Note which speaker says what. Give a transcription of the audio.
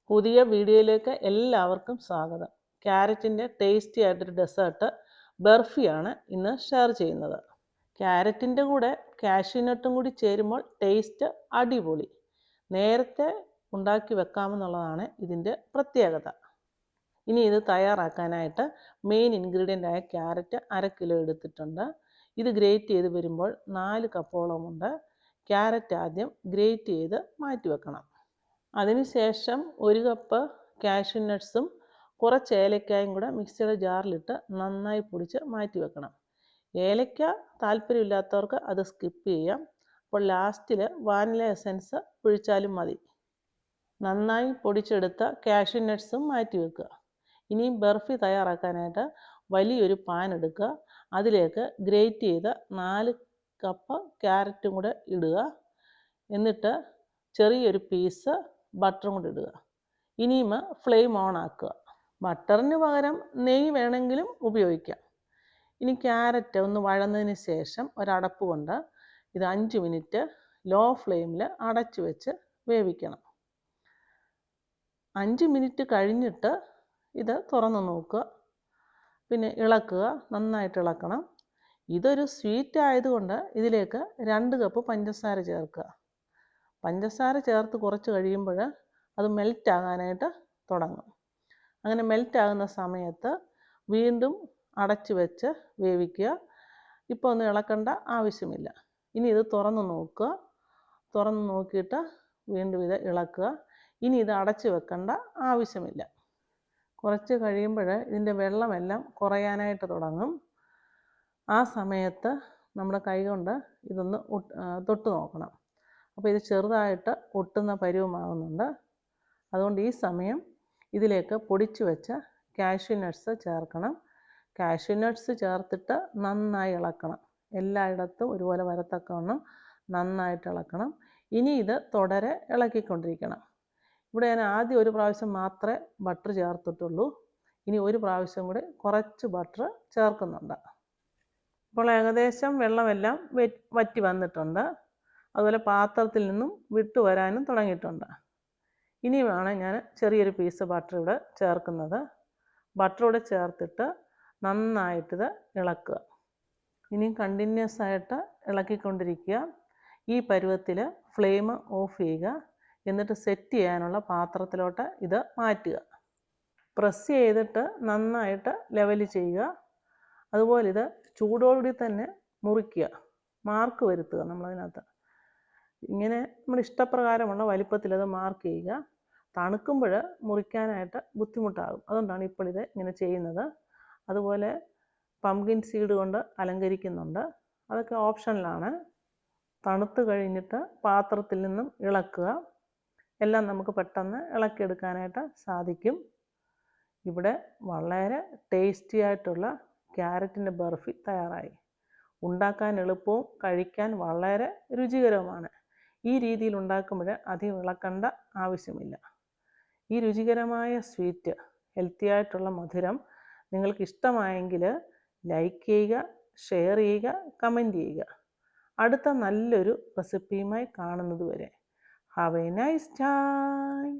Speaker 1: പുതിയ വീഡിയോയിലേക്ക് എല്ലാവർക്കും സ്വാഗതം. ക്യാരറ്റിൻ്റെ ടേസ്റ്റി ആയിട്ടൊരു ഡെസേർട്ട് ബർഫിയാണ് ഇന്ന് ഷെയർ ചെയ്യുന്നത്. ക്യാരറ്റിൻ്റെ കൂടെ കാഷ്യൂനട്ടും കൂടി ചേരുമ്പോൾ ടേസ്റ്റ് അടിപൊളി. നേരത്തെ ഉണ്ടാക്കി വെക്കാമെന്നുള്ളതാണ് ഇതിൻ്റെ പ്രത്യേകത. ഇനി ഇത് തയ്യാറാക്കാനായിട്ട് മെയിൻ ഇൻഗ്രീഡിയൻ്റ് ആയ ക്യാരറ്റ് 1/2 കിലോ എടുത്തിട്ടുണ്ട്. ഇത് ഗ്രേറ്റ് ചെയ്ത് വരുമ്പോൾ 4 കപ്പോളമുണ്ട്. ക്യാരറ്റ് ആദ്യം ഗ്രേറ്റ് ചെയ്ത് മാറ്റി വെക്കണം. അതിനുശേഷം 1 കപ്പ് കാഷ്യൂ നട്ട്സും കുറച്ച് ഏലക്കായും കൂടെ മിക്സിയുടെ ജാറിലിട്ട് നന്നായി പൊടിച്ച് മാറ്റി വെക്കണം. ഏലക്ക താല്പര്യമില്ലാത്തവർക്ക് അത് സ്കിപ്പ് ചെയ്യാം. അപ്പോൾ ലാസ്റ്റിൽ വാനില എസൻസ് ഒഴിച്ചാലും മതി. നന്നായി പൊടിച്ചെടുത്ത കാഷ്യൂ നട്ട്സും മാറ്റി വെക്കുക. ഇനി ബർഫി തയ്യാറാക്കാനായിട്ട് വലിയൊരു പാൻ എടുക്കുക. അതിലേക്ക് ഗ്രേറ്റ് ചെയ്ത 4 കപ്പ് ക്യാരറ്റും കൂടെ ഇടുക. എന്നിട്ട് ചെറിയൊരു പീസ് ബട്ടറും കൂടി ഇടുക. ഇനിയും ഫ്ലെയിം ഓൺ ആക്കുക. ബട്ടറിന് പകരം നെയ്യ് വേണമെങ്കിലും ഉപയോഗിക്കാം. ഇനി ക്യാരറ്റ് ഒന്ന് വഴന്നതിന് ശേഷം ഒരടപ്പ് കൊണ്ട് ഇത് 5 മിനിറ്റ് ലോ ഫ്ലെയിമിൽ അടച്ചു വെച്ച് വേവിക്കണം. 5 മിനിറ്റ് കഴിഞ്ഞിട്ട് ഇത് തുറന്ന് നോക്കുക. പിന്നെ ഇളക്കുക, നന്നായിട്ട് ഇളക്കണം. ഇതൊരു സ്വീറ്റ് ആയതുകൊണ്ട് ഇതിലേക്ക് 2 കപ്പ് പഞ്ചസാര ചേർക്കുക. പഞ്ചസാര ചേർത്ത് കുറച്ച് കഴിയുമ്പോൾ അത് മെൽറ്റ് ആകാനായിട്ട് തുടങ്ങും. അങ്ങനെ മെൽറ്റ് ആകുന്ന സമയത്ത് വീണ്ടും അടച്ചു വെച്ച് വേവിക്കുക. ഇപ്പോൾ ഒന്നും ഇളക്കേണ്ട ആവശ്യമില്ല. ഇനി ഇത് തുറന്ന് നോക്കുക. തുറന്ന് നോക്കിയിട്ട് വീണ്ടും ഇത് ഇളക്കുക. ഇനി ഇത് അടച്ചു വെക്കേണ്ട ആവശ്യമില്ല. കുറച്ച് കഴിയുമ്പോൾ ഇതിൻ്റെ വെള്ളമെല്ലാം കുറയാനായിട്ട് തുടങ്ങും. ആ സമയത്ത് നമ്മുടെ കൈ കൊണ്ട് ഇതൊന്ന് തൊട്ട് നോക്കണം. അപ്പോൾ ഇത് ചെറുതായിട്ട് ഒട്ടുന്ന പരുവമാകുന്നുണ്ട്. അതുകൊണ്ട് ഈ സമയം ഇതിലേക്ക് പൊടിച്ചു വെച്ച കാഷ്യൂ നട്ട്സ് ചേർക്കണം. കാഷ്യൂ നട്ട്സ് ചേർത്തിട്ട് നന്നായി ഇളക്കണം. എല്ലായിടത്തും ഒരുപോലെ വരത്തക്കവണ്ണം നന്നായിട്ട് ഇളക്കണം. ഇനി ഇത് തുടരെ ഇളക്കിക്കൊണ്ടിരിക്കണം. ഇവിടെ ഞാൻ ആദ്യം ഒരു പ്രാവശ്യം മാത്രമേ ബട്ടർ ചേർത്തിട്ടുള്ളൂ. ഇനി ഒരു പ്രാവശ്യം കൂടി കുറച്ച് ബട്ടർ ചേർക്കുന്നുണ്ട്. ഇപ്പോൾ ഏകദേശം വെള്ളമെല്ലാം വറ്റി വന്നിട്ടുണ്ട്. അതുപോലെ പാത്രത്തിൽ നിന്നും വിട്ടു വരാനും തുടങ്ങിയിട്ടുണ്ട്. ഇനിയുമാണ് ഞാൻ ചെറിയൊരു പീസ് ബട്ടർ ഇവിടെ ചേർക്കുന്നത്. ബട്ടർ ഇവിടെ ചേർത്തിട്ട് നന്നായിട്ടിത് ഇളക്കുക. ഇനി കണ്ടിന്യൂസ് ആയിട്ട് ഇളക്കിക്കൊണ്ടിരിക്കുക. ഈ പരുവത്തിൽ ഫ്ലെയിം ഓഫ് ചെയ്യുക. എന്നിട്ട് സെറ്റ് ചെയ്യാനുള്ള പാത്രത്തിലോട്ട് ഇത് മാറ്റുക. പ്രസ് ചെയ്തിട്ട് നന്നായിട്ട് ലെവൽ ചെയ്യുക. അതുപോലെ ഇത് ചൂടോടുകൂടി തന്നെ മുറിക്കുക. മാർക്ക് വരുത്തുക. നമ്മളതിനകത്ത് ഇങ്ങനെ നമ്മുടെ ഇഷ്ടപ്രകാരമുള്ള വലിപ്പത്തിൽ അത് മാർക്ക് ചെയ്യുക. തണുക്കുമ്പോൾ മുറിക്കാനായിട്ട് ബുദ്ധിമുട്ടാകും. അതുകൊണ്ടാണ് ഇപ്പോൾ ഇത് ഇങ്ങനെ ചെയ്യുന്നത്. അതുപോലെ പംകിൻ സീഡ് കൊണ്ട് അലങ്കരിക്കുന്നുണ്ട്. അതൊക്കെ ഓപ്ഷനിലാണ്. തണുത്ത് കഴിഞ്ഞിട്ട് പാത്രത്തിൽ നിന്നും ഇളക്കുക. എല്ലാം നമുക്ക് പെട്ടെന്ന് ഇളക്കിയെടുക്കാനായിട്ട് സാധിക്കും. ഇവിടെ വളരെ ടേസ്റ്റി ആയിട്ടുള്ള ക്യാരറ്റിൻ്റെ ബർഫി തയ്യാറായി. ഉണ്ടാക്കാൻ എളുപ്പവും കഴിക്കാൻ വളരെ രുചികരവുമാണ്. ഈ രീതിയിൽ ഉണ്ടാക്കുമ്പോൾ അധികം ഇളക്കേണ്ട ആവശ്യമില്ല. ഈ രുചികരമായ സ്വീറ്റ്, ഹെൽത്തി ആയിട്ടുള്ള മധുരം നിങ്ങൾക്ക് ഇഷ്ടമായെങ്കിൽ ലൈക്ക് ചെയ്യുക, ഷെയർ ചെയ്യുക, കമൻറ്റ് ചെയ്യുക. അടുത്ത നല്ലൊരു റെസിപ്പിയുമായി കാണുന്നത് വരെ ഹാവ് എ നൈസ് ടൈം.